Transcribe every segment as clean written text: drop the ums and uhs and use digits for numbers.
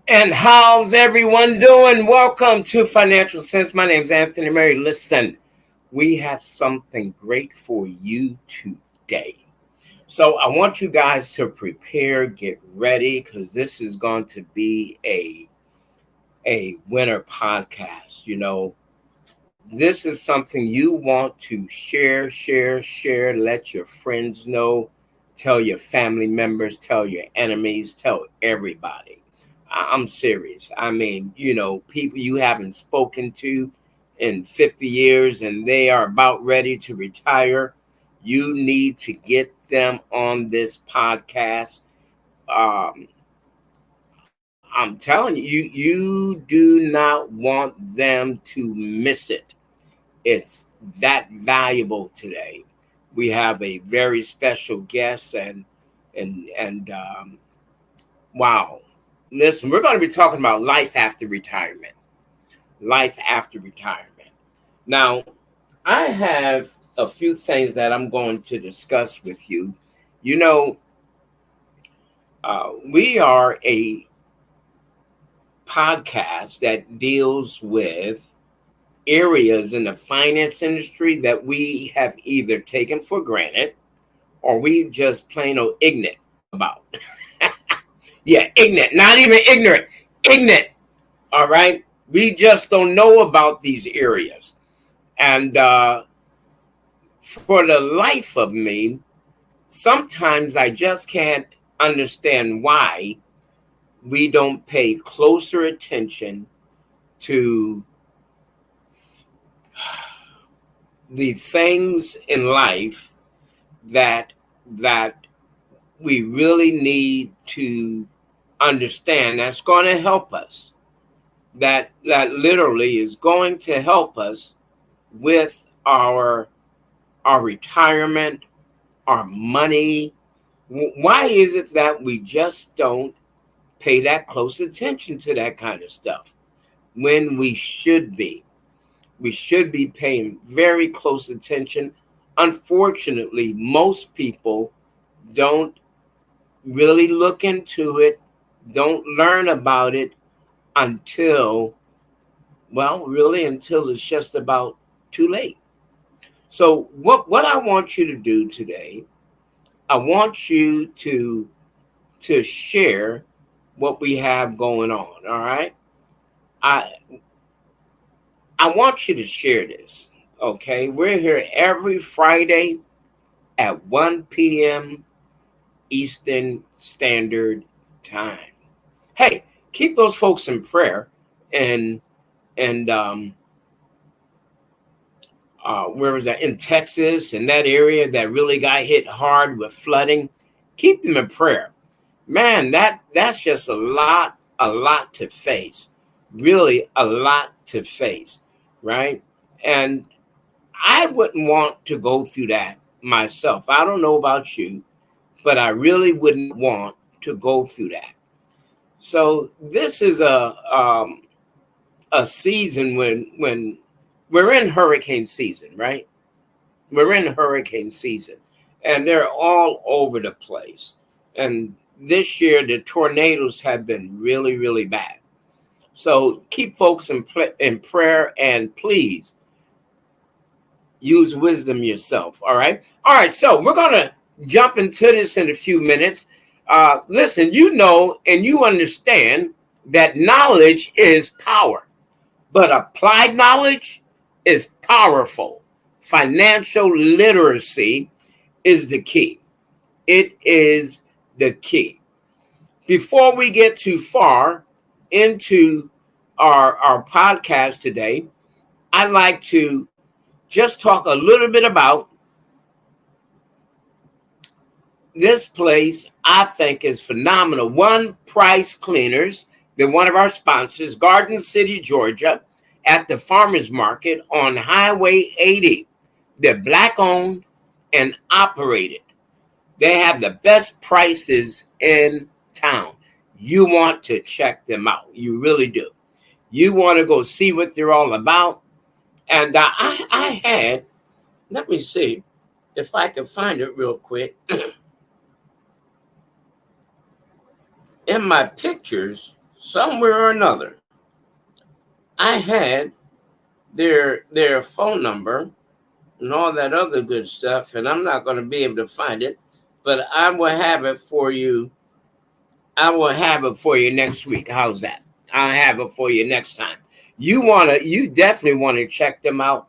And how's everyone doing? Welcome to Financial Sense. My name is Anthony Murray. Listen, we have something great for you today. So I want you guys to prepare, get ready, because this is going to be a winner podcast. You know, this is something you want to share, let your friends know, tell your family members, tell your enemies, tell everybody. I'm serious. I mean, you know, people you haven't spoken to in 50 years and they are about ready to retire. You need to get them on this podcast. Um, I'm telling you, you do not want them to miss it. It's that valuable today. We have a very special guest and wow. Listen, we're going to be talking about life after retirement. Life after retirement. Now, I have a few things that I'm going to discuss with you. You know, we are a podcast that deals with areas in the finance industry that we have either taken for granted or we just plain old ignorant about. Yeah, ignorant, not even ignorant, ignorant. All right. We just don't know about these areas. And for the life of me, sometimes I just can't understand why we don't pay closer attention to the things in life that we really need to understand that's going to help us, that literally is going to help us with our retirement, our money. Why is it that we just don't pay that close attention to that kind of stuff when we should be? We should be paying very close attention. Unfortunately, most people don't really look into it, don't learn about it until it's just about too late. So what I want you to do today, I want you to share what we have going on. All right. I want you to share this. Okay. We're here every Friday at 1 p.m. Eastern Standard Time. Hey, keep those folks in prayer and where was that, in Texas and that area that really got hit hard with flooding. Keep them in prayer. Man, that's just a lot to face. Really a lot to face, right? And I wouldn't want to go through that myself. I don't know about you, but I really wouldn't want to go through that. So this is a season when we're in hurricane season, right? We're in hurricane season, and they're all over the place. And this year, the tornadoes have been really, really bad. So keep folks in prayer, and please use wisdom yourself. All right. All right. So we're going to jump into this in a few minutes. Listen, you know, and you understand that knowledge is power, but applied knowledge is powerful. Financial literacy is the key. It is the key. Before we get too far into our podcast today, I'd like to just talk a little bit about this place. I think is phenomenal. One Price Cleaners, they're one of our sponsors, Garden City, Georgia, at the farmers market on Highway 80. They're black owned and operated. They have the best prices in town. You want to check them out. You really do. You want to go see what they're all about. And I had, let me see if I can find it real quick. In my pictures, somewhere or another, I had their phone number and all that other good stuff, and I'm not going to be able to find it, but I will have it for you. I will have it for you next week. How's that? I'll have it for you next time. You definitely want to check them out.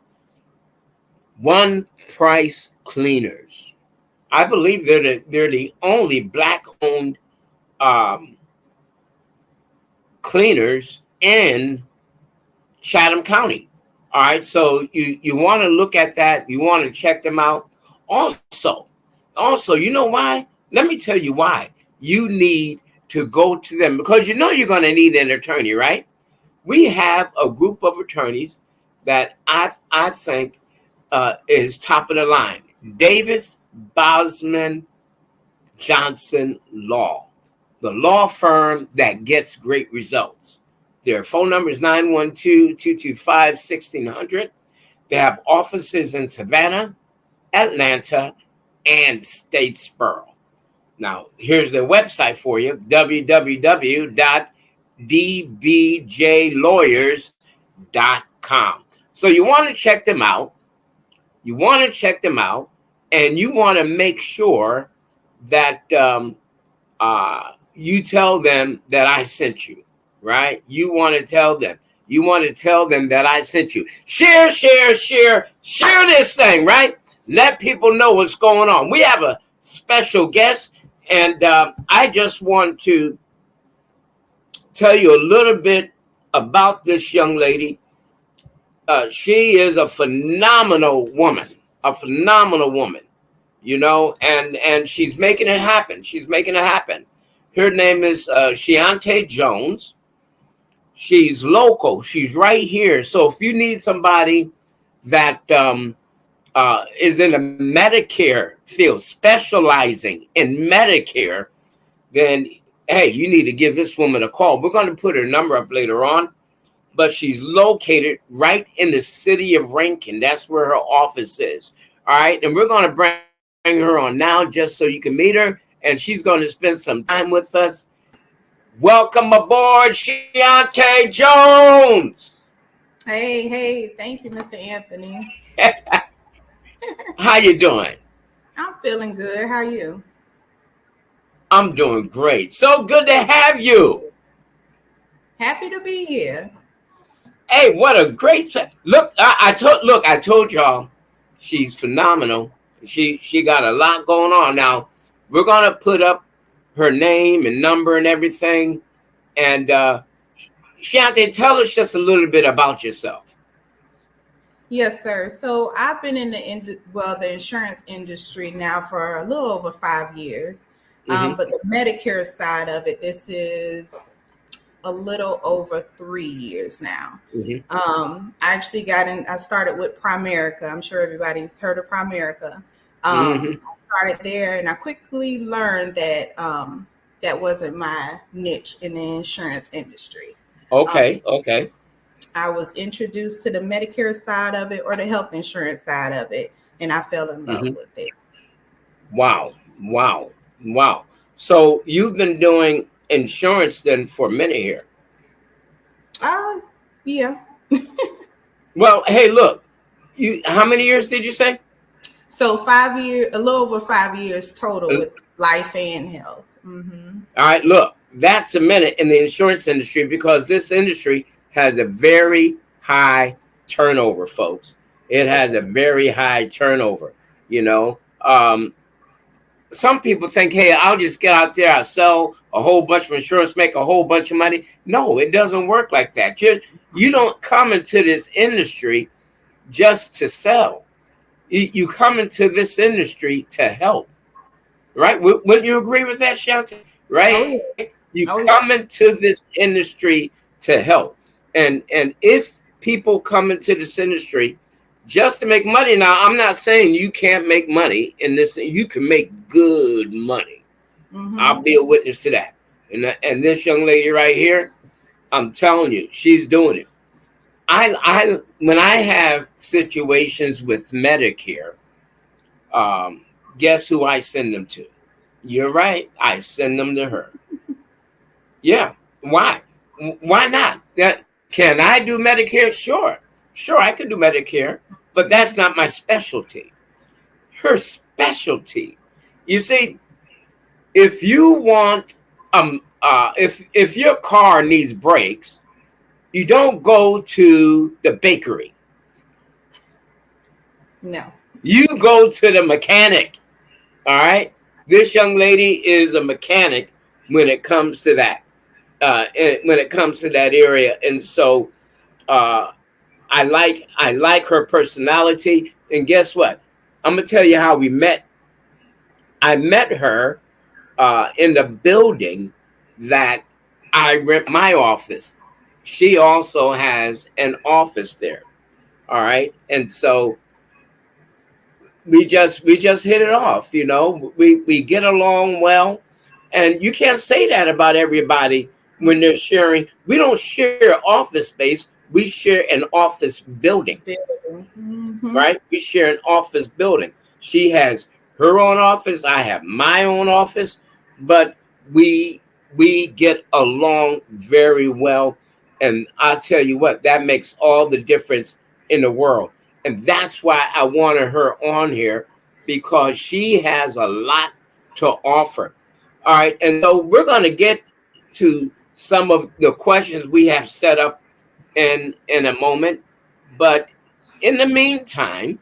One Price Cleaners. I believe they're the only black-owned cleaners in Chatham County. All right, so you want to look at that. You want to check them out. Also, you know why? Let me tell you why. You need to go to them because you know you're going to need an attorney, right? We have a group of attorneys that I think is top of the line. Davis, Bosman, Johnson Law, the law firm that gets great results. Their phone number is 912-225-1600. They have offices in Savannah, Atlanta, and Statesboro. Now, here's their website for you, www.dbjlawyers.com. So you want to check them out. And you want to make sure that you tell them that I sent you, right? You want to tell them that I sent you. Share this thing, right? Let people know what's going on. We have a special guest, and I just want to tell you a little bit about this young lady. She is a phenomenal woman, you know, and she's making it happen. Her name is Shiante Jones. She's local. She's right here. So if you need somebody that is in the Medicare field, specializing in Medicare, then, hey, you need to give this woman a call. We're going to put her number up later on, but she's located right in the city of Rankin. That's where her office is. All right, and we're going to bring her on now just so you can meet her, and she's going to spend some time with us. Welcome aboard, Shiante Jones. Hey, thank you, Mr. Anthony. How you doing? I'm feeling good. How are you? I'm doing great. So good to have you. Happy to be here. Hey, what a great look! I told y'all, she's phenomenal. She got a lot going on. Now we're gonna put up her name and number and everything. And Shiante, tell us just a little bit about yourself. Yes, sir. So I've been in the insurance industry now for a little over 5 years. But the Medicare side of it, this is a little over 3 years now. I actually I started with Primerica. I'm sure everybody's heard of Primerica. I started there, and I quickly learned that that wasn't my niche in the insurance industry. Okay. I was introduced to the Medicare side of it or the health insurance side of it, and I fell in love with it. Wow. So you've been doing insurance then for a minute here. Yeah. Well, hey, look, how many years did you say? So 5 years, a little over 5 years total with life and health. All right, look, that's a minute in the insurance industry because this industry has a very high turnover, folks. It has a very high turnover, you know. Some people think, hey, I'll just get out there, I'll sell a whole bunch of insurance, make a whole bunch of money. No, it doesn't work like that. You don't come into this industry just to sell. You come into this industry to help, right? Wouldn't you agree with that, Shante? Right? Oh, yeah. You come into this industry to help. And if people come into this industry just to make money, now I'm not saying you can't make money in this. You can make good money. Mm-hmm. I'll be a witness to that. And this young lady right here, I'm telling you, she's doing it. I when I have situations with Medicare, guess who I send them to? You're right. I send them to her. Yeah. Why? Why not? Can I do Medicare? Sure, I can do Medicare, but that's not my specialty. Her specialty. You see, if you want if your car needs brakes, you don't go to the bakery. No. You go to the mechanic. All right. This young lady is a mechanic when it comes to that. When it comes to that area, and so I like her personality. And guess what? I'm gonna tell you how we met. I met her in the building that I rent my office. She also has an office there. All right, and so we just hit it off. You know, we get along well, and you can't say that about everybody. When they're sharing, we don't share office space. We share an office building, mm-hmm. Right? We share an office building. She has her own office. I have my own office, but we get along very well. And I'll tell you what, that makes all the difference in the world. And that's why I wanted her on here, because she has a lot to offer. All right. And so we're going to get to some of the questions we have set up in a moment. But in the meantime,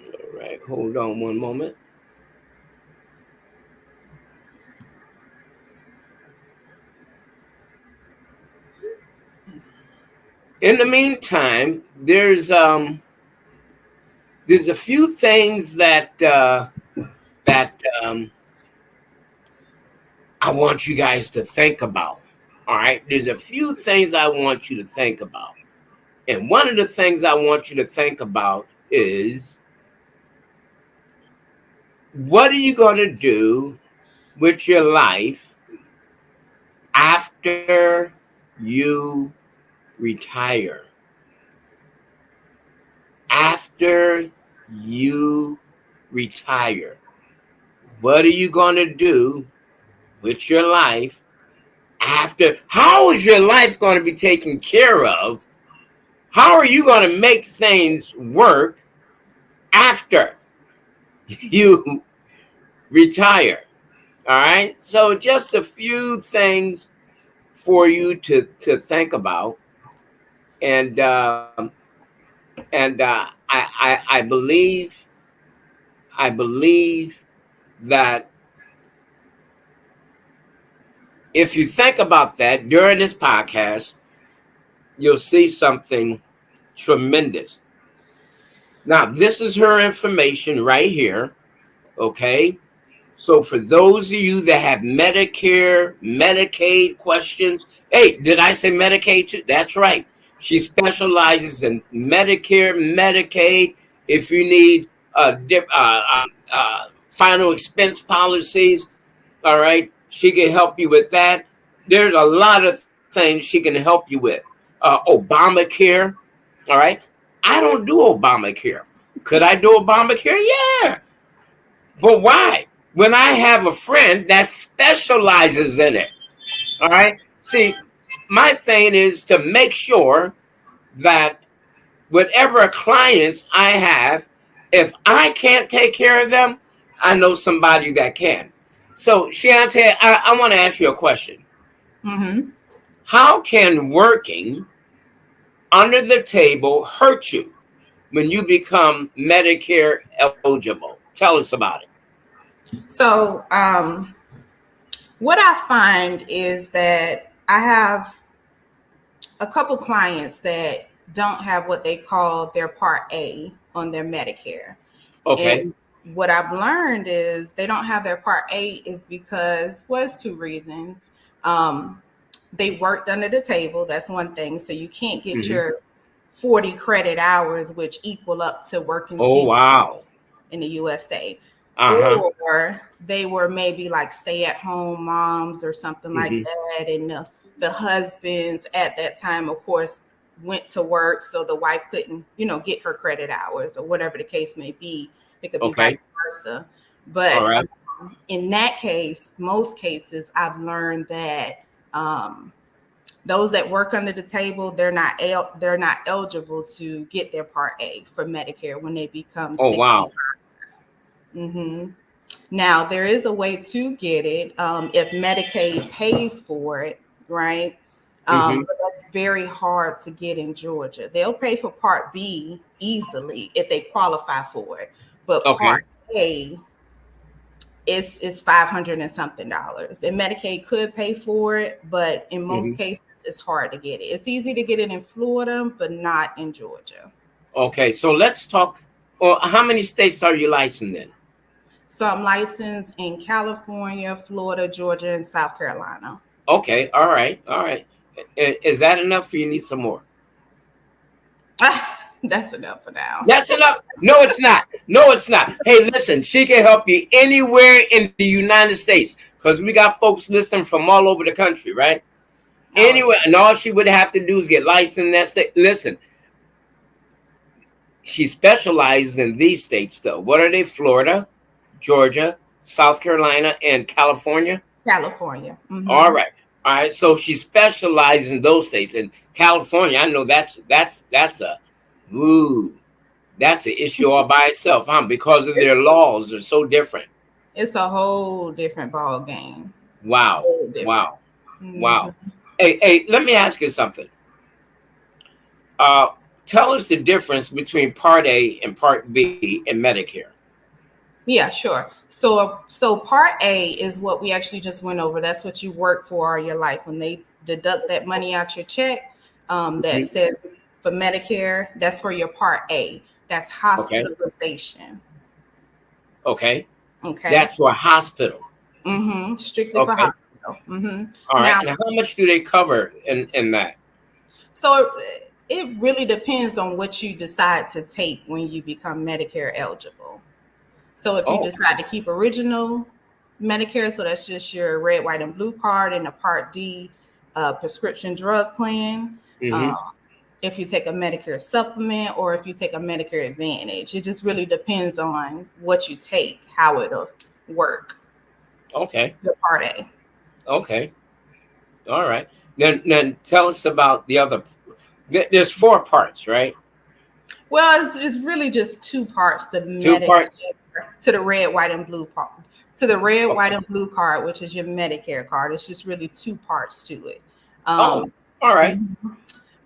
all right, hold on one moment. In the meantime, there's a few things that I want you guys to think about. All right. There's a few things I want you to think about. And one of the things I want you to think about is, what are you going to do with your life after you retire? After you retire, what are you going to do with your life after? How is your life going to be taken care of? How are you going to make things work after you retire? All right. So just a few things for you to think about. And I believe that if you think about that during this podcast, you'll see something tremendous. Now, this is her information right here. Okay. So for those of you that have Medicare, Medicaid questions, hey, did I say Medicaid too? That's right. She specializes in Medicare, Medicaid. If you need final expense policies, all right, she can help you with that. There's a lot of things she can help you with. Obamacare, all right. I don't do Obamacare. Could I do Obamacare? Yeah. But why? When I have a friend that specializes in it, all right. See, my thing is to make sure that whatever clients I have, if I can't take care of them, I know somebody that can. So, Shante, I want to ask you a question. Mm-hmm. How can working under the table hurt you when you become Medicare eligible? Tell us about it. So, what I find is that I have a couple clients that don't have what they call their Part A on their Medicare. Okay. And what I've learned is they don't have their Part A is because, well, it's two reasons. They worked under the table. That's one thing. So you can't get Mm-hmm. your 40 credit hours, which equal up to working Oh, 10 wow. in the USA. Uh-huh. Or they were maybe like stay-at-home moms or something like Mm-hmm. that. And the husbands at that time, of course, went to work. So the wife couldn't, get her credit hours or whatever the case may be. It could be Okay. vice versa. All But right. in that case, most cases, I've learned that those that work under the table, they're not eligible to get their Part A for Medicare when they become Oh, 60. wow. Mm-hmm. Now, there is a way to get it if Medicaid pays for it, right? Mm-hmm. But that's very hard to get in Georgia. They'll pay for Part B easily if they qualify for it, but Okay. Part A is $500 and something dollars. And Medicaid could pay for it, but in Mm-hmm. most cases, it's hard to get it. It's easy to get it in Florida, but not in Georgia. Okay. So let's talk. Well, how many states are you licensed in? So I'm licensed in California, Florida, Georgia, and South Carolina. Okay. All right. All right. Is that enough, or you need some more? That's enough for now. That's enough. No, it's not. No, it's not. Hey, listen, she can help you anywhere in the United States because we got folks listening from all over the country, right? Anyway, and all she would have to do is get licensed in that state. Listen, she specializes in these states, though. What are they? Florida, Georgia, South Carolina, and California. California. Mm-hmm. All right, all right. So she specializes in those states. And California, I know that's a ooh, that's an issue all by itself, huh? Because of their laws are so different. It's a whole different ball game. Wow, wow, wow. Mm-hmm. Hey, let me ask you something. Uh, Tell us the difference between Part A and Part B in Medicare. Yeah, sure. So Part A is what we actually just went over. That's what you work for all your life. When they deduct that money out your check, that says for Medicare, that's for your Part A. That's hospitalization. Okay. Okay. That's for a hospital. Mm-hmm. Strictly for hospital. Mm-hmm. All right. Now, how much do they cover in that? So it really depends on what you decide to take when you become Medicare eligible. So if you decide to keep original Medicare, so that's just your red, white, and blue card and a Part D prescription drug plan. Mm-hmm. If you take a Medicare supplement or if you take a Medicare Advantage, it just really depends on what you take, how it'll work. Okay. The Part A. Okay. All right. Then tell us about the other. There's 4 parts, right? Well, it's really just 2 parts. The 2 parts to the red, white, and blue part. To the red, white, and blue card, which is your Medicare card. It's just really 2 parts to it. All right.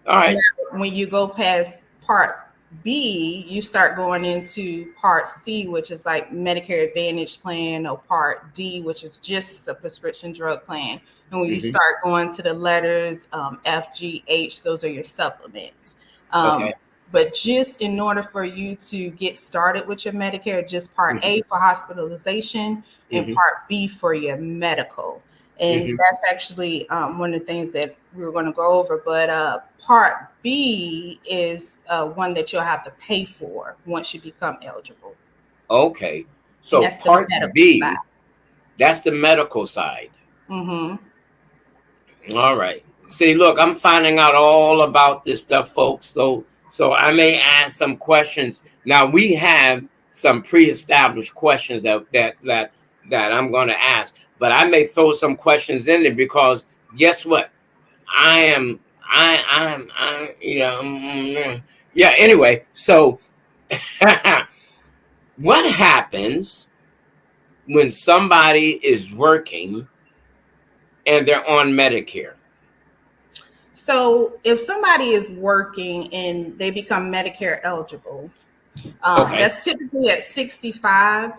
All right. Now, when you go past Part B, you start going into Part C, which is like Medicare Advantage plan, or Part D, which is just a prescription drug plan. And when you start going to the letters F, G, H, those are your supplements. But just in order for you to get started with your Medicare, just Part A for hospitalization and Part B for your medical. And that's actually one of the things that we were going to go over. But Part B is one that you'll have to pay for once you become eligible. Okay. So Part B, side. That's the medical side. Mm-hmm. All right. See, look, I'm finding out all about this stuff, folks. So I may ask some questions. Now we have some pre-established questions that I'm going to ask, but I may throw some questions in there because guess what? Yeah. Anyway, so what happens when somebody is working and they're on Medicare? So if somebody is working and they become Medicare eligible, that's typically at 65.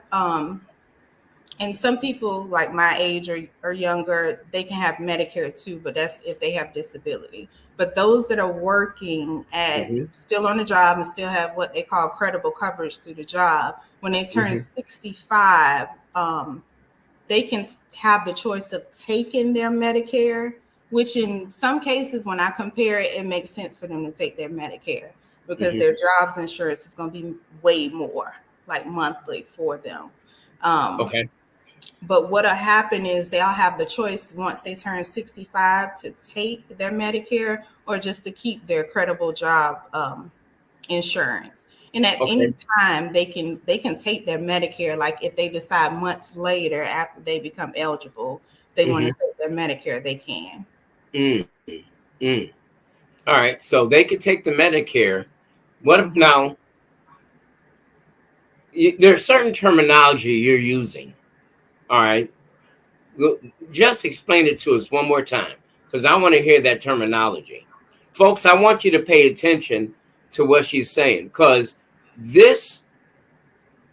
And some people like my age or younger, they can have Medicare too, but that's if they have disability. But those that are working at Mm-hmm. still on the job and still have what they call credible coverage through the job, when they turn Mm-hmm. 65, they can have the choice of taking their Medicare, which in some cases, when I compare it, it makes sense for them to take their Medicare because Mm-hmm. their job's insurance is going to be way more, like monthly for them. Okay. But what'll happen is they'll have the choice once they turn 65 to take their Medicare or just to keep their credible job insurance. And at Okay. any time they can take their Medicare, like if they decide months later after they become eligible, if they want Mm-hmm. to take their Medicare, they can. Mm. Mm. All right. So they could take the Medicare. What Mm-hmm. now? There's certain terminology you're using. All right. Just explain it to us one more time because I want to hear that terminology. Folks, I want you to pay attention to what she's saying because this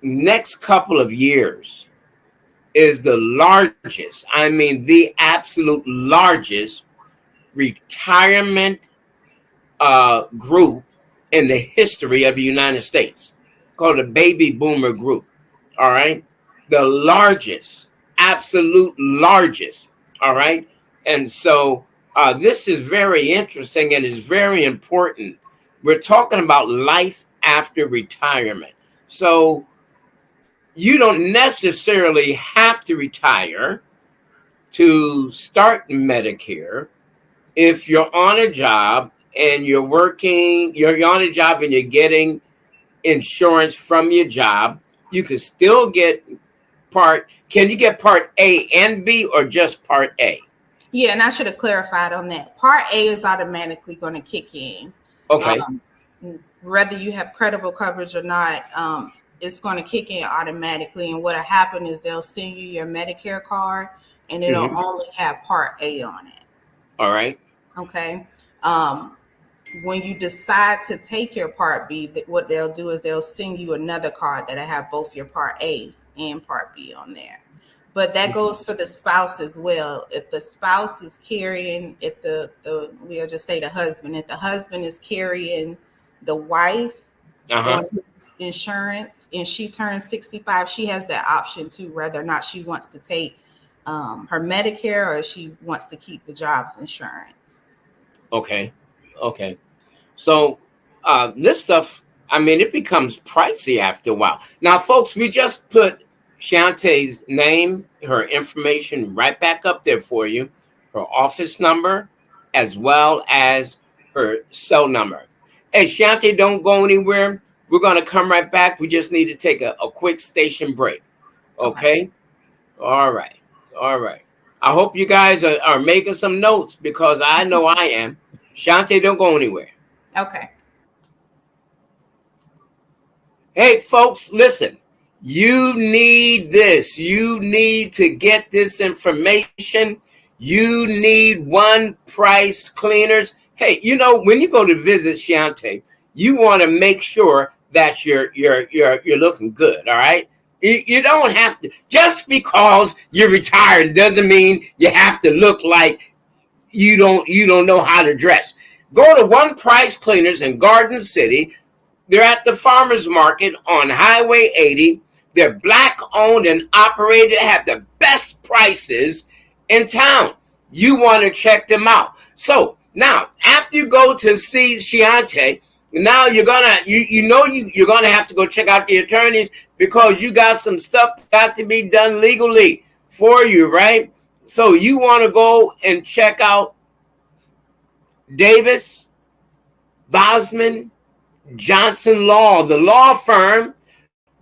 next couple of years is the largest, I mean, the absolute largest retirement group in the history of the United States called the baby boomer group. All right. The largest, absolute largest. All right. And so this is very interesting and is very important. We're talking about life after retirement. So you don't necessarily have to retire to start Medicare if you're on a job and you're working, you're on a job and you're getting insurance from your job, you can still get can you get part A and B or just part A? Yeah, and I should have clarified on that. Part A is automatically going to kick in. Okay. Whether you have credible coverage or not, it's going to kick in automatically. And what'll happen is they'll send you your Medicare card and it'll only have Part A on it. All right. Okay. When you decide to take your Part B, what they'll do is they'll send you another card that'll have both your Part A and Part B on there. But that goes for the spouse as well. If the spouse is carrying, if we'll just say the husband, if the husband is carrying the wife on his insurance and she turns 65, she has that option too, whether or not she wants to take her Medicare or she wants to keep the job's insurance. Okay. Okay. So this stuff, I mean, it becomes pricey after a while. Now, folks, we just put Shantae's name, her information right back up there for you, her office number, as well as her cell number. Hey, Shantae, don't go anywhere. We're going to come right back. We just need to take a quick station break. Okay? All right. All right. I hope you guys are making some notes because I know I am. Shantae, don't go anywhere. Okay. Hey, folks, listen. You need this. You need to get this information. You need One Price Cleaners. Hey, you know, when you go to visit Shantae, you want to make sure that you're looking good. All right. You don't have to, just because you're retired doesn't mean you have to look like you don't know how to dress. Go to One Price Cleaners in Garden City. They're at the farmers market on Highway 80. They're Black owned and operated, have the best prices in town. You want to check them out. So now, after you go to see Shantae, now you're gonna you're gonna have to go check out the attorneys because you got some stuff got to be done legally for you, right? So you want to go and check out Davis, Bosman, Johnson Law, the law firm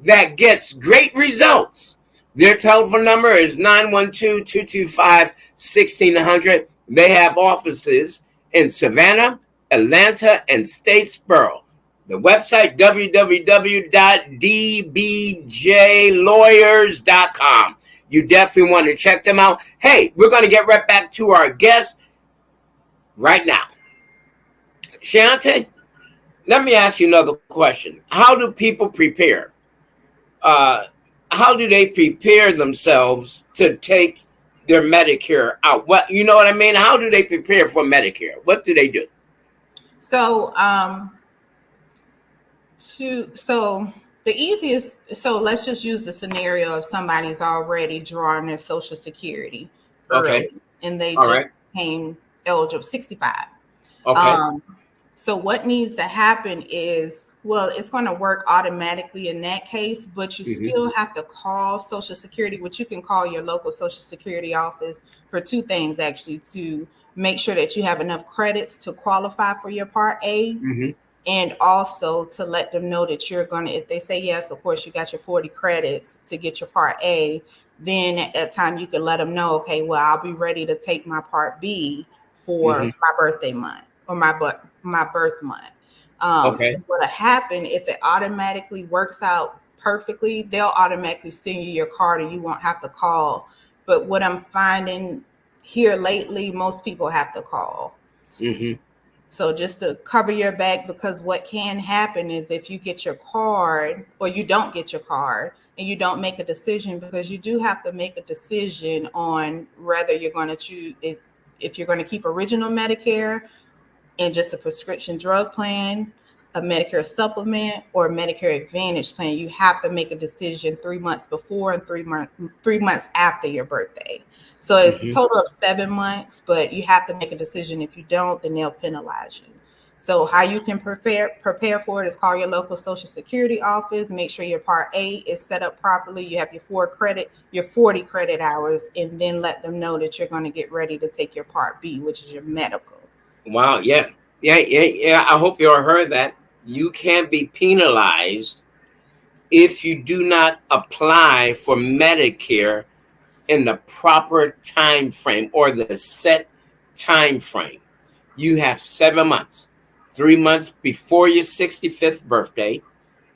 that gets great results. Their telephone number is 912-225-1600. They have offices in Savannah, Atlanta, and Statesboro. The website, www.dbjlawyers.com. You definitely want to check them out. Hey, we're going to get right back to our guest right now. Shantae, let me ask you another question. How do people prepare? how do they prepare themselves to take their Medicare out? What, you know what I mean? How do they prepare for Medicare? What do they do? So, the easiest, so let's just use the scenario of somebody's already drawing their Social Security Okay. early and they All just right. became eligible 65. Okay. So what needs to happen is, well, it's going to work automatically in that case, but you still have to call Social Security, which you can call your local Social Security office for two things, actually, to make sure that you have enough credits to qualify for your Part A. And also to let them know that you're going to, if they say yes, of course, you got your 40 credits to get your Part A, then at that time you can let them know, okay, well, I'll be ready to take my Part B for my birthday month or my birth month. Okay. What'll happen if it automatically works out perfectly, they'll automatically send you your card and you won't have to call. But what I'm finding here lately, most people have to call. So just to cover your back, because what can happen is if you get your card or you don't get your card and you don't make a decision, because you do have to make a decision on whether you're going to choose, if you're going to keep original Medicare and just a prescription drug plan, a Medicare supplement, or a Medicare Advantage plan. You have to make a decision 3 months before and 3 months after your birthday. So it's a total of 7 months, but you have to make a decision. If you don't, then they'll penalize you. So how you can prepare for it is call your local Social Security office, make sure your Part A is set up properly. You have your 40 credit hours, and then let them know that you're going to get ready to take your Part B, which is your medical. Wow. Yeah. I hope you all heard that. You can be penalized if you do not apply for Medicare in the proper time frame or the set time frame. You have 7 months, 3 months before your 65th birthday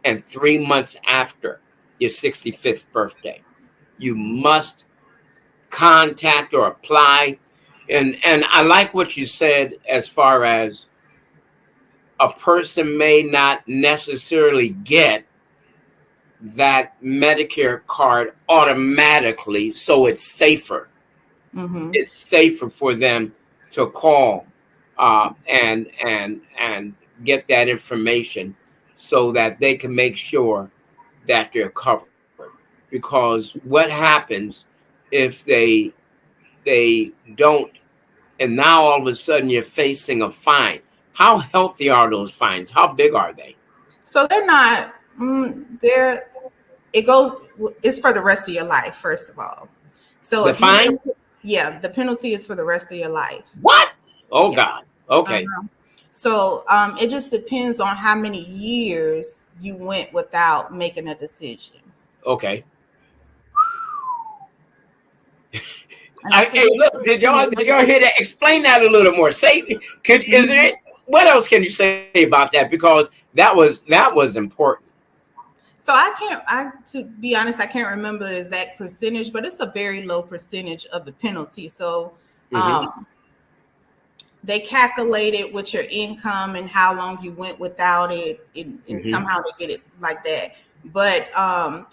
and 3 months after your 65th birthday. You must contact or apply. And I like what you said as far as a person may not necessarily get that Medicare card automatically, so it's safer. It's safer for them to call and get that information so that they can make sure that they're covered. Because what happens if they don't, and now all of a sudden you're facing a fine? How healthy are those fines? How big are they? So they're not. It's for the rest of your life, first of all. So the fine? The penalty is for the rest of your life. What? Oh, yes. God. Okay. So it just depends on how many years you went without making a decision. Okay. Hey, look, did y'all hear that? Explain that a little more. What else can you say about that? Because that was important. So to be honest, I can't remember the exact percentage, but it's a very low percentage of the penalty. So they calculate it with your income and how long you went without it, and somehow they get it like that. But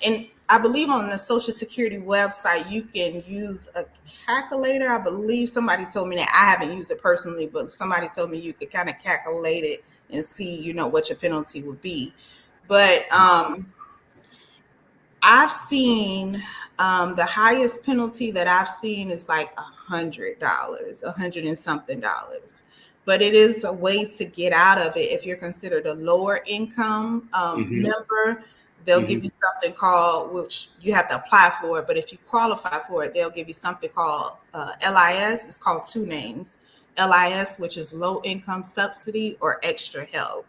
and I believe on the Social Security website, you can use a calculator. I believe somebody told me that. I haven't used it personally, but somebody told me you could kind of calculate it and see, what your penalty would be. But I've seen the highest penalty that I've seen is like $100, $100 and something. But it is a way to get out of it if you're considered a lower income member. They'll give you something called, which you have to apply for it, but if you qualify for it, they'll give you something called LIS. It's called two names. LIS, which is low income subsidy, or extra help.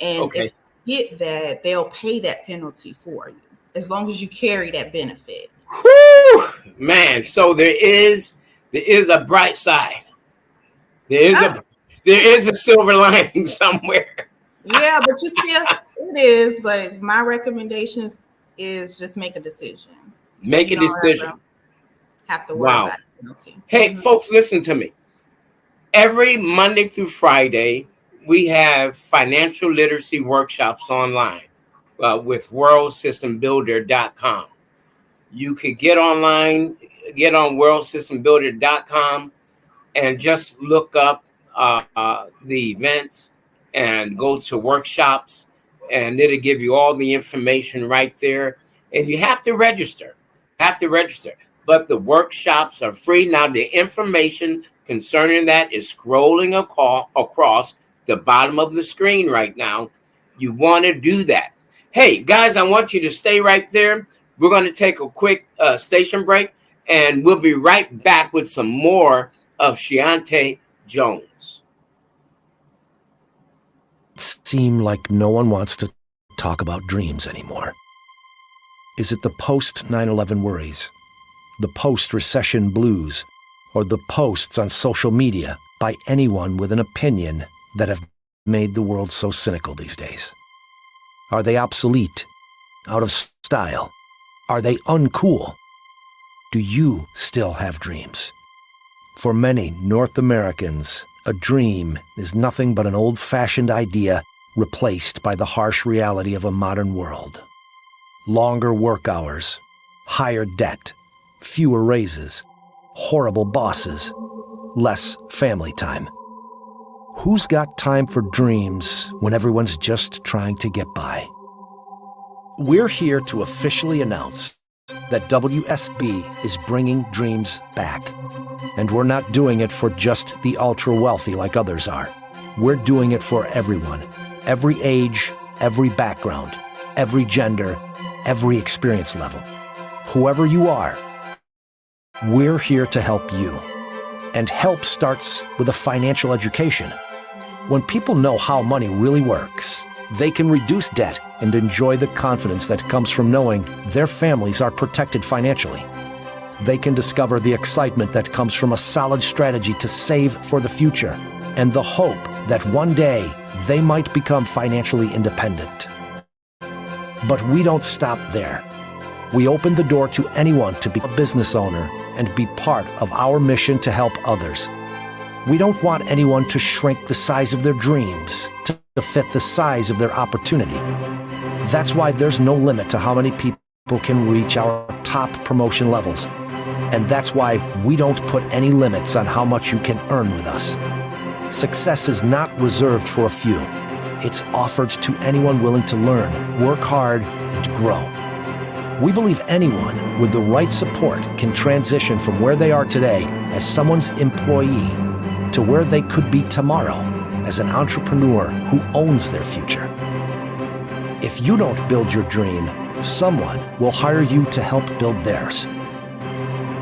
And if you get that, they'll pay that penalty for you as long as you carry that benefit. Whew, man, so there is a bright side. There is a silver lining somewhere. Yeah, but it is. But my recommendations is just make a decision. Make a decision. Have to worry about the penalty. Hey, folks, listen to me. Every Monday through Friday, we have financial literacy workshops online with worldsystembuilder.com. You could get online, get on worldsystembuilder.com and just look up the events and go to workshops, and it'll give you all the information right there. And you have to register. But the workshops are free. Now, the information concerning that is scrolling across the bottom of the screen right now. You want to do that. Hey, guys, I want you to stay right there. We're going to take a quick station break, and we'll be right back with some more of Shiante Jones. It seems like no one wants to talk about dreams anymore. Is it the post 9/11 worries, the post-recession blues, or the posts on social media by anyone with an opinion that have made the world so cynical these days? Are they obsolete, out of style? Are they uncool? Do you still have dreams? For many North Americans, a dream is nothing but an old-fashioned idea replaced by the harsh reality of a modern world. Longer work hours, higher debt, fewer raises, horrible bosses, less family time. Who's got time for dreams when everyone's just trying to get by? We're here to officially announce that WSB is bringing dreams back. And we're not doing it for just the ultra-wealthy like others are. We're doing it for everyone, every age, every background, every gender, every experience level. Whoever you are, we're here to help you. And help starts with a financial education. When people know how money really works, they can reduce debt and enjoy the confidence that comes from knowing their families are protected financially. They can discover the excitement that comes from a solid strategy to save for the future and the hope that one day they might become financially independent. But we don't stop there. We open the door to anyone to be a business owner and be part of our mission to help others. We don't want anyone to shrink the size of their dreams to fit the size of their opportunity. That's why there's no limit to how many people can reach our top promotion levels. And that's why we don't put any limits on how much you can earn with us. Success is not reserved for a few. It's offered to anyone willing to learn, work hard, and grow. We believe anyone with the right support can transition from where they are today as someone's employee to where they could be tomorrow as an entrepreneur who owns their future. If you don't build your dream, someone will hire you to help build theirs.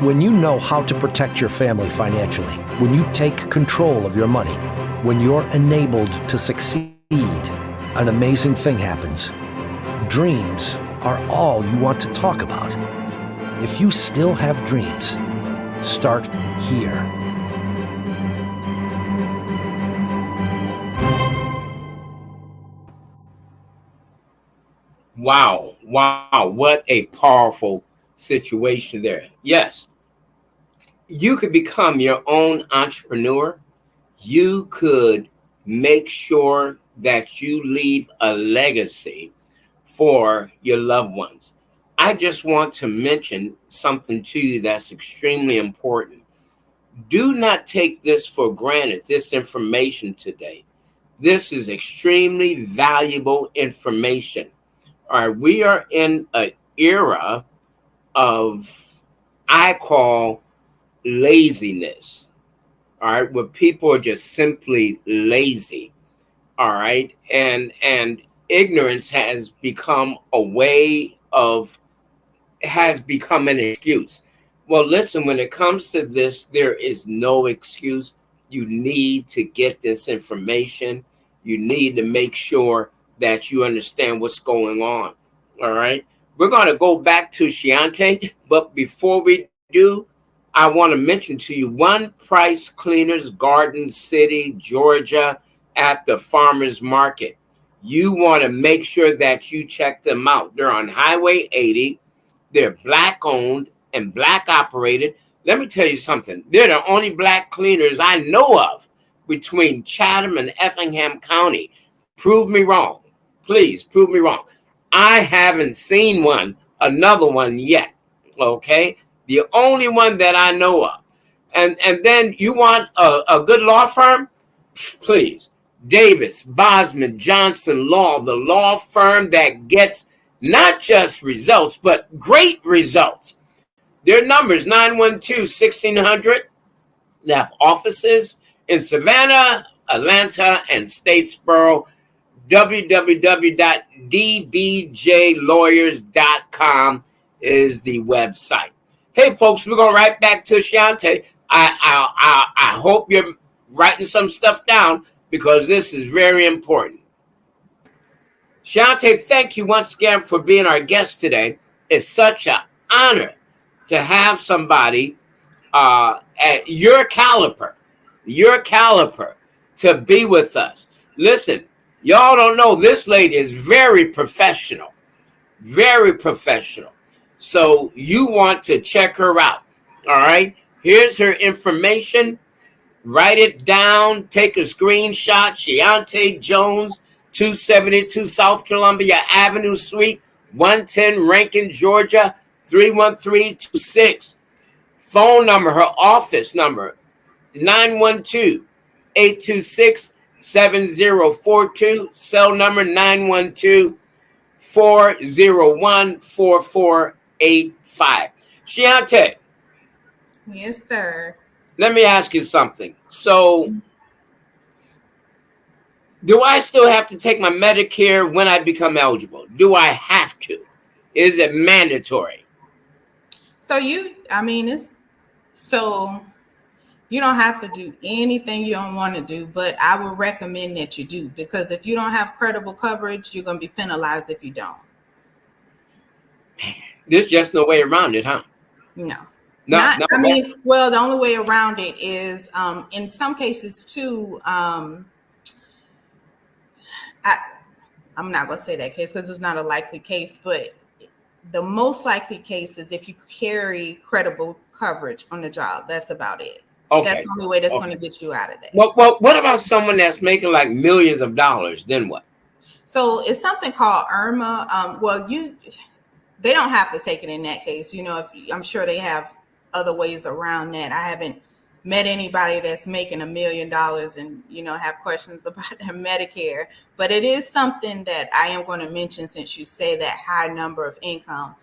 When you know how to protect your family financially, when you take control of your money, when you're enabled to succeed, an amazing thing happens. Dreams are all you want to talk about. If you still have dreams, start here. Wow, what a powerful situation there. Yes, you could become your own entrepreneur. You could make sure that you leave a legacy for your loved ones. I just want to mention something to you that's extremely important. Do not take this for granted, this information today. This is extremely valuable information. All right, we are in an era of, I call, laziness. All right, where people are just simply lazy. All right, and ignorance has become an excuse. Well, listen, when it comes to this, there is no excuse. You need to get this information. You need to make sure that you understand what's going on. All right. We're going to go back to Shiante, but before we do, I want to mention to you One Price Cleaners, Garden City, Georgia, at the farmers market. You want to make sure that you check them out. They're on Highway 80. They're black owned and black operated. Let me tell you something. They're the only black cleaners I know of between Chatham and Effingham County. Prove me wrong. Please prove me wrong. I haven't seen another one yet. Okay, the only one that I know of. And then you want a good law firm? Please, Davis, Bosman, Johnson Law, the law firm that gets not just results, but great results. Their numbers 912-1600. They have offices in Savannah, Atlanta, and Statesboro. www.dbjlawyers.com is the website. Hey, folks, we're going right back to Shante. I hope you're writing some stuff down because this is very important. Shante, thank you once again for being our guest today. It's such an honor to have somebody at your caliber to be with us. Listen, y'all don't know this lady is very professional. So you want to check her out. All right. Here's her information. Write it down. Take a screenshot. Shante Jones, 272 South Columbia Avenue, Suite 110, Rankin, Georgia, 31326. Phone number, her office number, 912-826-7042. Cell number 912-401-4485. Shante. Yes, sir. Let me ask you something. So, do I still have to take my Medicare when I become eligible? Do I have to? Is it mandatory? So you don't have to do anything you don't want to do, but I would recommend that you do, because if you don't have credible coverage, you're going to be penalized if you don't. Man, there's just no way around it, huh? No. The only way around it is in some cases too. I'm not going to say that case because it's not a likely case, but the most likely case is if you carry credible coverage on the job. That's about it. Okay. That's the only way that's going to get you out of that. Well, what about someone that's making like millions of dollars? Then what? So it's something called IRMAA. They don't have to take it in that case. I'm sure they have other ways around that. I haven't met anybody that's making $1 million and have questions about their Medicare, but it is something that I am going to mention since you say that high number of income.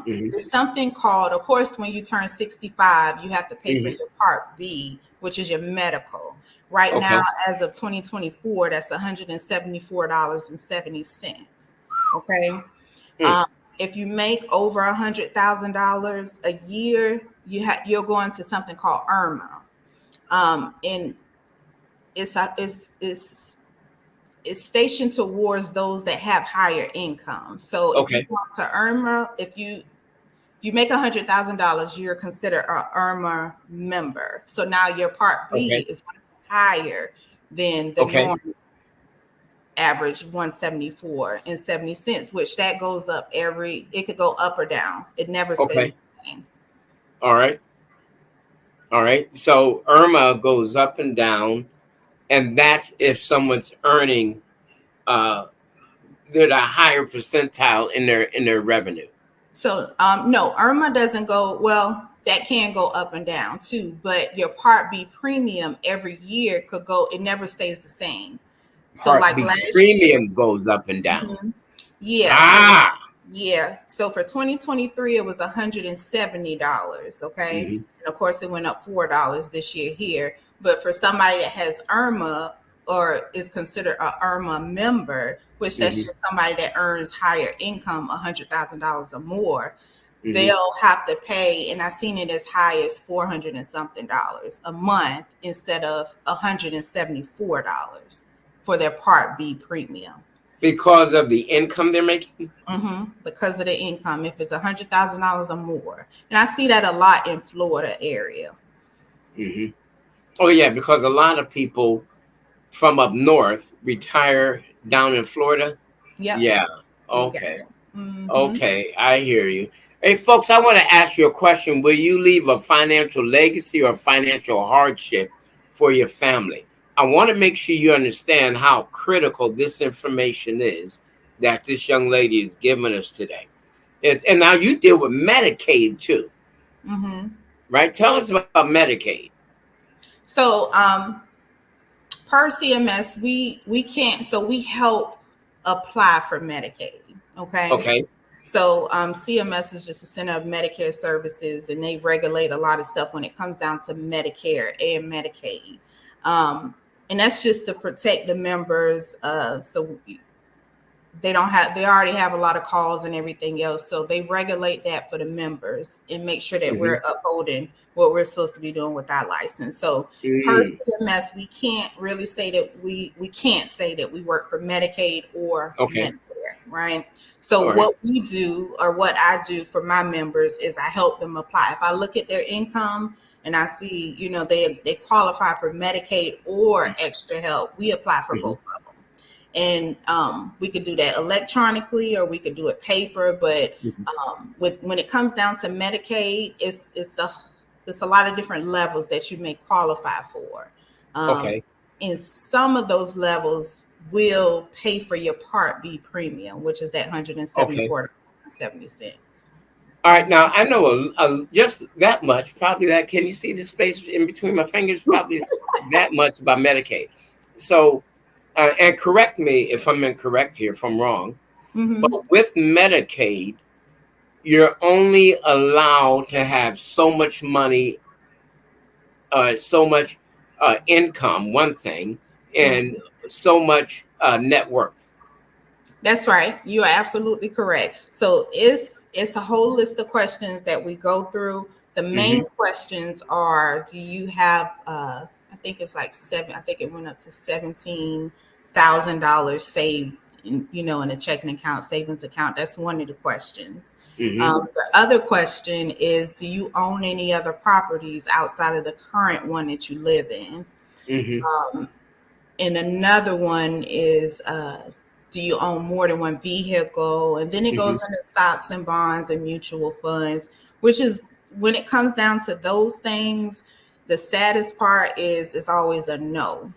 It's something called, of course, when you turn 65, you have to pay for your Part B, which is your medical. Right now, as of 2024, that's $174.70. Okay. If you make over $100,000 a year, you'll go into something called IRMAA, and it's stationed towards those that have higher income. So if you want to IRMAA, if you make $100,000, you're considered an IRMAA member. So now your Part B is going to be higher than the normal average $174.70, which that goes up it could go up or down. It never stays the same. All right. So IRMAA goes up and down, and that's if someone's earning they're the higher percentile in their revenue. So no, IRMAA doesn't go well. That can go up and down too, but your Part B premium every year could go. It never stays the same. So Part B premium goes up and down. Yeah. So for 2023, it was $170. Okay. And of course, it went up $4 this year here. But for somebody that has IRMAA or is considered an IRMAA member, which that's just somebody that earns higher income, $100,000 or more, they'll have to pay. And I've seen it as high as $400 and something a month instead of $174 for their Part B premium. Because of the income they're making? Because of the income, if it's $100,000 or more. And I see that a lot in Florida area. Oh, yeah, because a lot of people from up north retire down in Florida. Yeah. Okay. Okay, I hear you. Hey, folks, I want to ask you a question. Will you leave a financial legacy or financial hardship for your family? I want to make sure you understand how critical this information is that this young lady is giving us today. And now you deal with Medicaid too, Mm-hmm. right? Tell us about Medicaid. So, per CMS, we can't. So we help apply for Medicaid. Okay. Okay. So CMS is just a Center of Medicare Services, and they regulate a lot of stuff when it comes down to Medicare and Medicaid. And that's just to protect the members. So they already have a lot of calls and everything else. So they regulate that for the members and make sure that we're upholding what we're supposed to be doing with our license. So per CMS, we can't really say that we can't say that we work for Medicaid or Medicare, right? So what we do, or what I do for my members, is I help them apply. If I look at their income and I see, they qualify for Medicaid or extra help, we apply for both of them. And we could do that electronically, or we could do it paper. But when it comes down to Medicaid, it's a lot of different levels that you may qualify for. And some of those levels will pay for your Part B premium, which is that $174.70. All right, now I know just that much. Probably that. Can you see the space in between my fingers? Probably that much about Medicaid. So. And correct me if I'm incorrect here, if I'm wrong, but with Medicaid, you're only allowed to have so much money, so much income, one thing, and so much net worth. That's right. You are absolutely correct. So it's a whole list of questions that we go through. The main questions are, do you have, I think it's like I think it went up to $17,000 saved in a checking account, savings account. That's one of the questions. The other question is, do you own any other properties outside of the current one that you live in? And another one is, do you own more than one vehicle? And then it goes into stocks and bonds and mutual funds, which is, when it comes down to those things, the saddest part is it's always a no.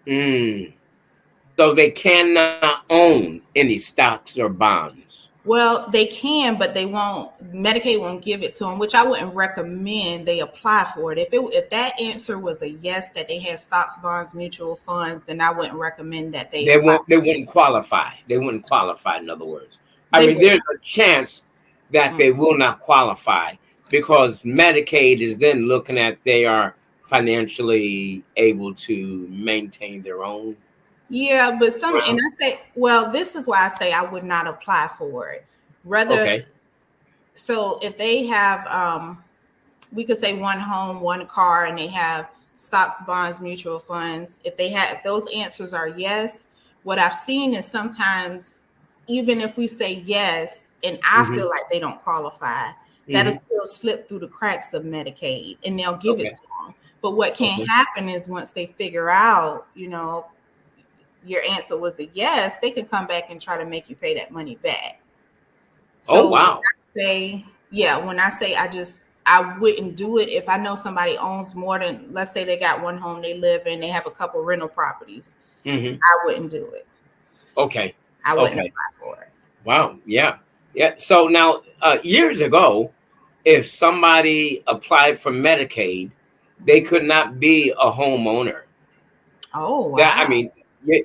So they cannot own any stocks or bonds. Well, they can, but they won't. Medicaid won't give it to them, which I wouldn't recommend they apply for it. If that answer was a yes, that they had stocks, bonds, mutual funds, then I wouldn't recommend that they wouldn't qualify. They wouldn't qualify. In other words, there's a chance that they will not qualify, because Medicaid is then looking at they are financially able to maintain their own. Yeah, but and I say, well, this is why I say I would not apply for it. So if they have, we could say one home, one car, and they have stocks, bonds, mutual funds. If those answers are yes, what I've seen is sometimes, even if we say yes, and I feel like they don't qualify, that'll still slip through the cracks of Medicaid, and they'll give it to them. But what can happen is, once they figure out, your answer was a yes, they can come back and try to make you pay that money back. So when I say I wouldn't do it if I know somebody owns more than, let's say they got one home they live in, they have a couple rental properties. I wouldn't do it. I wouldn't apply for it. Wow. Yeah. So now, years ago, if somebody applied for Medicaid, they could not be a homeowner. Oh, wow.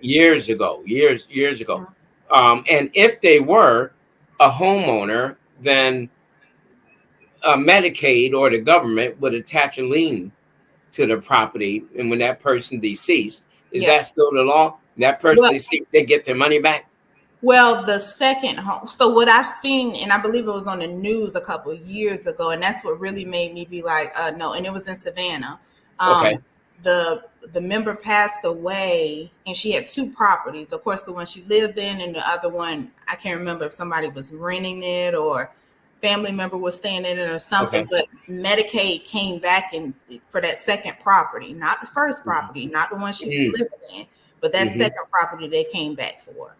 Years ago. And if they were a homeowner, then Medicaid or the government would attach a lien to the property. And when that person deceased, is that still the law? That person deceased, they get their money back? Well, the second home. So what I've seen, and I believe it was on the news a couple of years ago, and that's what really made me be like, no. And it was in Savannah. The member passed away, and she had two properties. Of course, the one she lived in, and the other one, I can't remember if somebody was renting it or family member was staying in it or something. But Medicaid came back for that second property, not the first property, not the one she was living in, but that second property they came back for.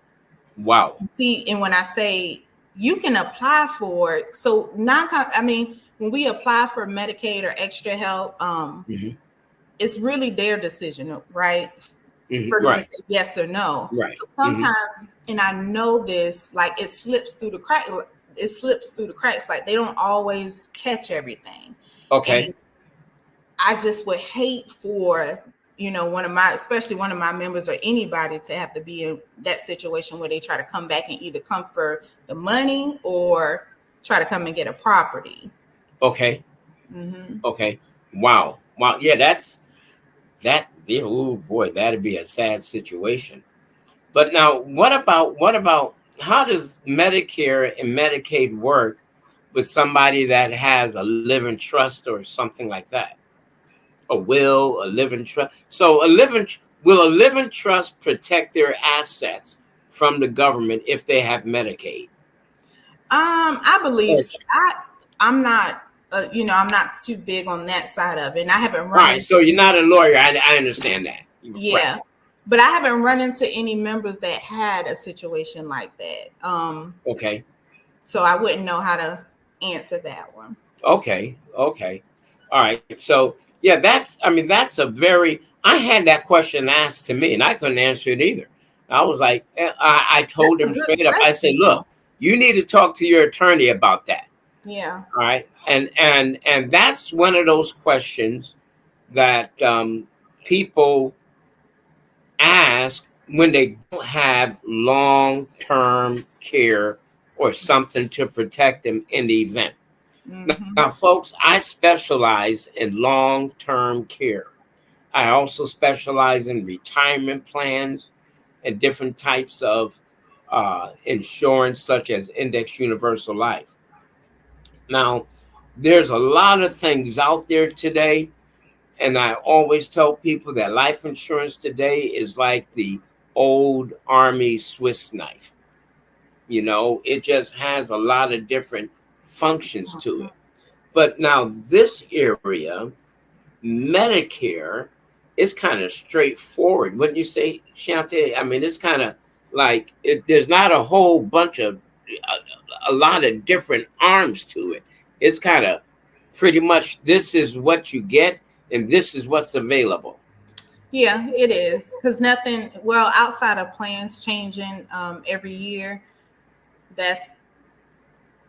Wow. See, and when I say you can apply for it, so 9 times, when we apply for Medicaid or extra help, it's really their decision, right? For them to say yes or no. So sometimes, and I know this, like, it slips through the crack. it slips through the cracks. Like they don't always catch everything. Okay. And I just would hate for, especially one of my members or anybody to have to be in that situation where they try to come back and either come for the money or try to come and get a property. Okay. Mm-hmm. Okay. Wow. Yeah, oh boy, that'd be a sad situation. But now, what about how does Medicare and Medicaid work with somebody that has a living trust or something like that? A will, a living trust. So will a living trust protect their assets from the government if they have Medicaid? I believe I'm not I'm not too big on that side of it. And I haven't run Right. So you're not a lawyer. I understand that. Yeah. Right. But I haven't run into any members that had a situation like that. Okay. So I wouldn't know how to answer that one. Okay. All right. So yeah, I had that question asked to me and I couldn't answer it either. I was like, I told him straight up. I said, look, you need to talk to your attorney about that. Yeah. All right. And that's one of those questions that people ask when they don't have long-term care or something to protect them in the event. Mm-hmm. Now, folks, I specialize in long-term care. I also specialize in retirement plans and different types of insurance, such as Index Universal Life. Now, there's a lot of things out there today, and I always tell people that life insurance today is like the old Army Swiss knife. It just has a lot of different functions to it. But now this area, Medicare, is kind of straightforward. Wouldn't you say, Shante? I mean, it's kind of like there's not a whole bunch of a lot of different arms to it. It's kind of pretty much this is what you get and this is what's available. Yeah, it is. Because nothing, outside of plans changing every year,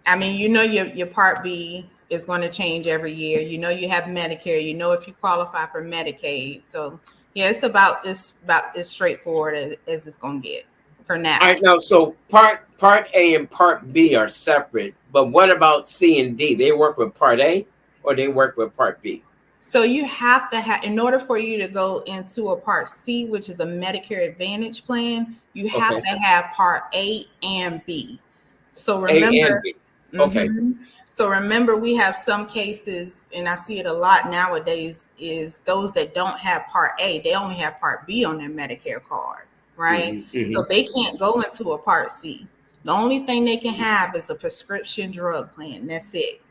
your Part B is going to change every year. You have Medicare, if you qualify for Medicaid. So yeah, it's about as straightforward as it's going to get for now. All right, now, so Part A and Part B are separate, but what about C and D? They work with Part A or they work with Part B? So you have to have, in order for you to go into a Part C, which is a Medicare Advantage plan, you have to have Part A and B. So remember, A and B. Okay. Mm-hmm. So remember, we have some cases, and I see it a lot nowadays, is those that don't have Part A, they only have Part B on their Medicare card, right? Mm-hmm. So they can't go into a Part C. The only thing they can have is a prescription drug plan. That's it.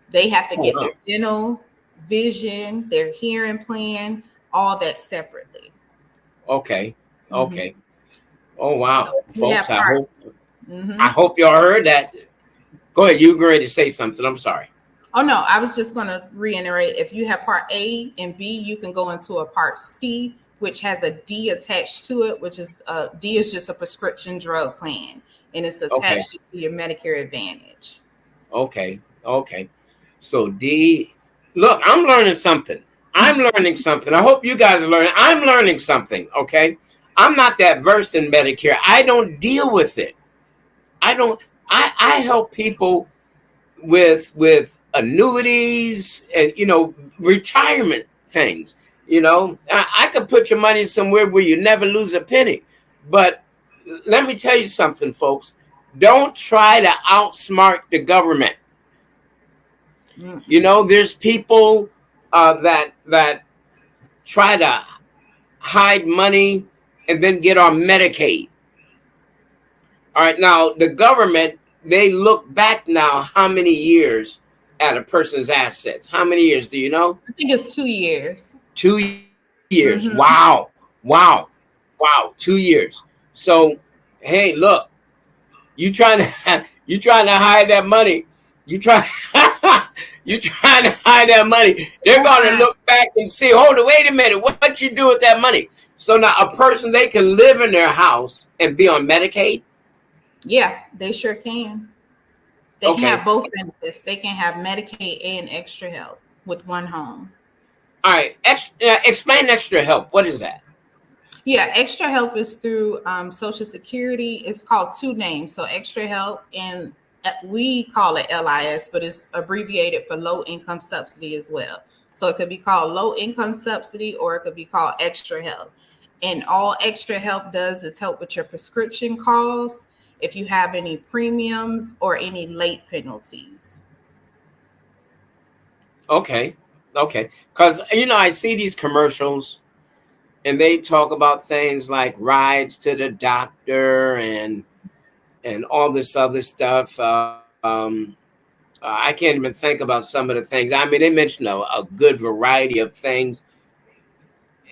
They have to get their dental, vision, their hearing plan, all that separately. Okay. Mm-hmm. Oh, wow. So folks, I hope y'all heard that. Go ahead. You were ready to say something. I'm sorry. Oh, no. I was just going to reiterate. If you have Part A and B, you can go into a Part C, which has a D attached to it, which is D is just a prescription drug plan, and it's attached to your Medicare Advantage. Okay. So D, look, I'm learning something. I hope you guys are learning. I'm learning something. Okay. I'm not that versed in Medicare. I don't deal with it. I help people with annuities and, retirement things. I could put your money somewhere where you never lose a penny. But let me tell you something, folks. Don't try to outsmart the government. There's people that try to hide money and then get on Medicaid. All right, now the government, they look back now how many years at a person's assets. How many years, do you know? I think it's 2 years. 2 years. Mm-hmm. Wow. 2 years. So, hey, look, you trying to hide that money. You trying to hide that money. They're going to look back and see, wait a minute, what you do with that money? So now a person, they can live in their house and be on Medicaid? Yeah, they sure can. They can have both benefits. They can have Medicaid and extra help with one home. All right. Explain extra help. What is that? Yeah, extra help is through Social Security. It's called two names. So extra help, and we call it LIS, but it's abbreviated for low income subsidy as well. So it could be called low income subsidy, or it could be called extra help. And all extra help does is help with your prescription costs, if you have any premiums or any late penalties. Okay. Because, I see these commercials and they talk about things like rides to the doctor and all this other stuff. I can't even think about some of the things. I mean, they mention a good variety of things.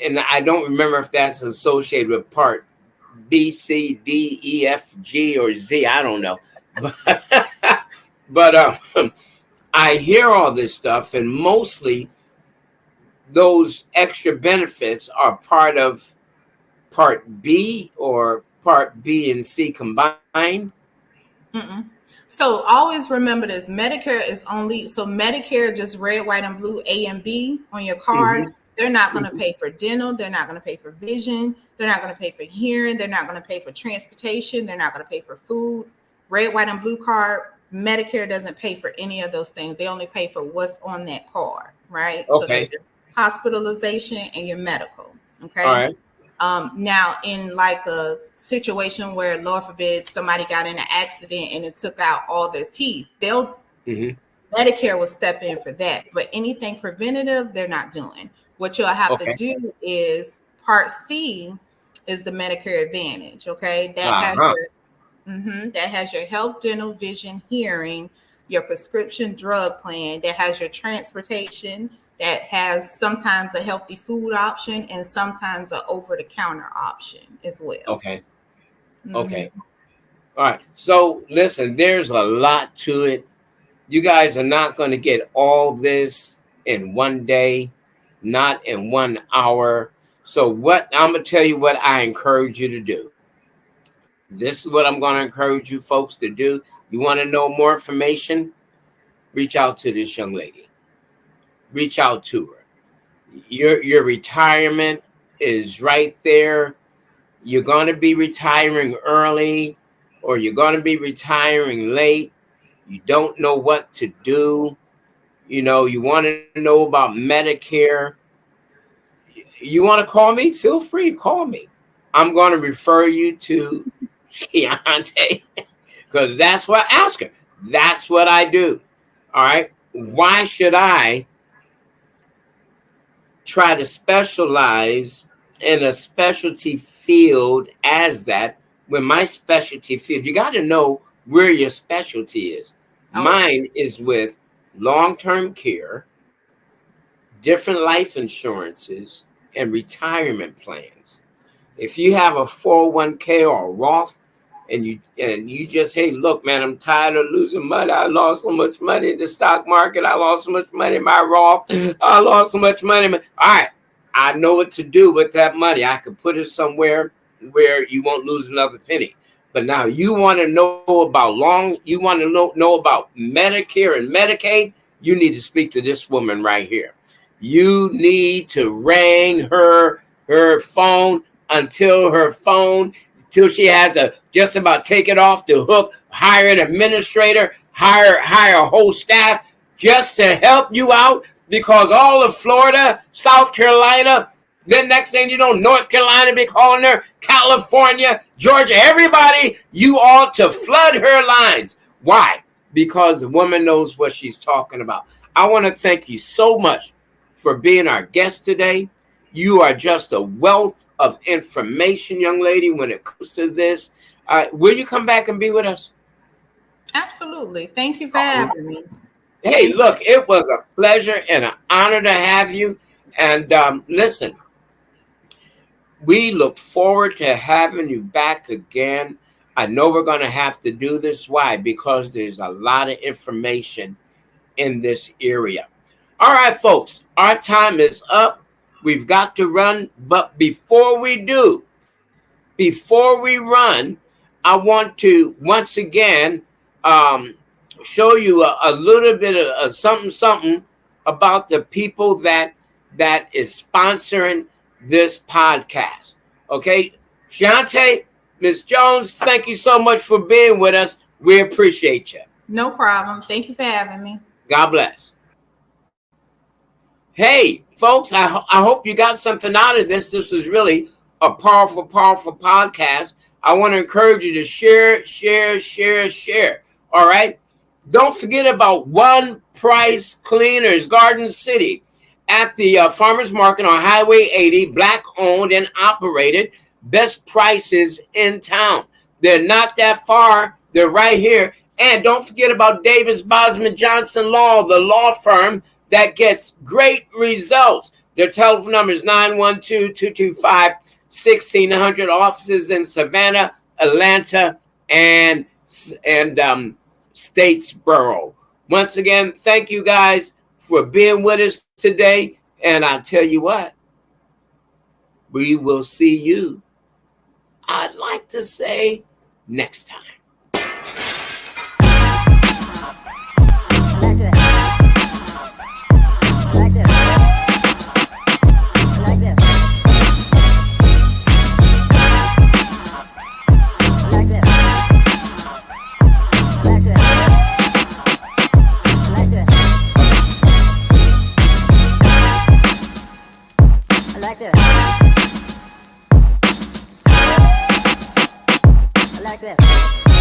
And I don't remember if that's associated with part B, C, D, E, F, G, or Z. I don't know. But I hear all this stuff, and mostly those extra benefits are part of part B or part B and C combined. Mm-mm. So always remember this. Medicare is only, so Medicare, just red, white, and blue, A and B on your card. Mm-hmm. They're not going to pay for dental. They're not going to pay for vision. They're not going to pay for hearing. They're not going to pay for transportation. They're not going to pay for food. Red, white, and blue card, Medicare doesn't pay for any of those things. They only pay for what's on that card, right? Okay. So there's your hospitalization and your medical, okay? All right. Now, in like a situation where, Lord forbid, somebody got in an accident and it took out all their teeth, Medicare will step in for that. But anything preventative, they're not doing. What you'll have to do is Part C is the Medicare Advantage. Okay, that has your health, dental, vision, hearing, your prescription drug plan. That has your transportation. That has sometimes a healthy food option and sometimes an over-the-counter option as well. Okay. Okay. All right. So listen, there's a lot to it. You guys are not going to get all this in one day, not in 1 hour. So what I'm going to tell you what I encourage you to do. This is what I'm going to encourage you folks to do. You want to know more information? Reach out to this young lady. Reach out to her. Your retirement is right there. You're going to be retiring early or you're going to be retiring late. You don't know what to do. You want to know about Medicare. You want to call me? Feel free to call me. I'm going to refer you to Keontae because that's what I ask her. That's what I do. All right. Why should I try to specialize in a specialty field as that when my specialty field, you got to know where your specialty is. Okay. Mine is with long-term care, different life insurances, and retirement plans. If you have a 401k or a Roth and you just, hey, look, man, I'm tired of losing money. I lost so much money in the stock market. I lost so much money in my Roth. I lost so much money. All right. I know what to do with that money. I could put it somewhere where you won't lose another penny. But now you want to know about you want to know about Medicare and Medicaid, you need to speak to this woman right here. You need to ring her phone till she has to just about take it off the hook, hire an administrator, hire a whole staff just to help you out, because all of Florida, South Carolina, then next thing you know, North Carolina be calling her, California, Georgia, everybody, you ought to flood her lines. Why? Because the woman knows what she's talking about. I want to thank you so much for being our guest today. You are just a wealth of information, young lady, when it comes to this. Will you come back and be with us? Absolutely. Thank you for having me. Hey, look, it was a pleasure and an honor to have you. And listen, we look forward to having you back again. I know we're going to have to do this. Why? Because there's a lot of information in this area. All right, folks, our time is up. We've got to run. But before we run, I want to once again show you a little bit of something about the people that is sponsoring this podcast. Okay, Shante, Ms. Jones, thank you so much for being with us. We appreciate you. No problem. Thank you for having me. God bless. Hey, folks, I hope you got something out of this. This is really a powerful podcast. I want to encourage you to share. All right. Don't forget about One Price Cleaners, Garden City, at the farmers market on Highway 80, Black owned and operated. Best prices in town. They're not that far. They're right here. And don't forget about Davis Bosman Johnson Law, the law firm that gets great results. Their telephone number is 912-225-1600. Offices in Savannah, Atlanta, and Statesboro. Once again, thank you guys for being with us today. And I'll tell you what, we will see you, I'd like to say, next time. Like this.